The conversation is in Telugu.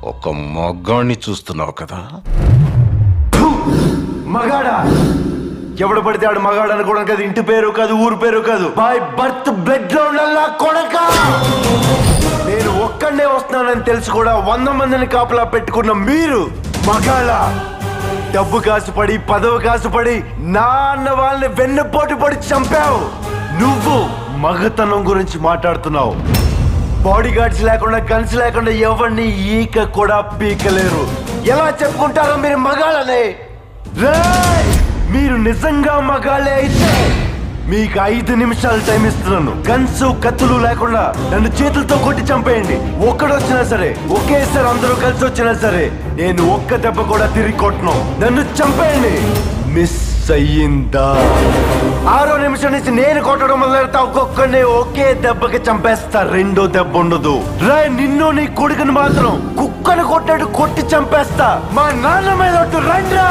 ఒక మగాణ్ణి చూస్తున్నావు కదా. మగాడా? ఎవడు పడితే ఆడు మగాడు అనుకోవడం కాదు, ఇంటి పేరు కాదు, ఊరు పేరు కాదు, బై బర్త్ బ్లడ్ గ్రౌండ్ కొడక. నేను ఒక్కడే వస్తున్నానని తెలిసి కూడా 100 మందిని కాపలా పెట్టుకున్న మీరు మగాళ్ళ? డబ్బు కాసుపడి పదవి కాసుపడి నా అన్న వాళ్ళని వెన్నుపోటు పడి చంపావు. నువ్వు మగతనం గురించి మాట్లాడుతున్నావు. బాడీ గార్డ్స్ లేకుండా, గన్స్ లేకుండా ఎవరిని ఈక కూడా పీకలేరు. ఎలా చెప్పుకుంటారో మీరు మగాళ్ళనే? మీరు నిజంగా మగాళ్ళే అయితే మీకు 5 నిమిషాలు టైం ఇస్తున్నాను. గన్స్ కత్తులు లేకుండా నన్ను చేతులతో కొట్టి చంపేయండి. ఒక్కడొచ్చినా సరే, ఒకేసారి అందరూ కలిసి వచ్చినా సరే, నేను ఒక్క దెబ్బ కూడా తిరిగి కొట్టను. నన్ను చంపేయండి. మిస్ అయ్యిందా? 6వ నిమిషం నుంచి నేను కొట్టడం మొదలెడతా. ఒక్కొక్కడిని ఒకే దెబ్బకి చంపేస్తా. రెండో దెబ్బ ఉండదు. నిన్ను నీ కొడుకుని మాత్రం కుక్కను కొట్టాడు కొట్టి చంపేస్తా. మా నాన్న మీద రండ్రా.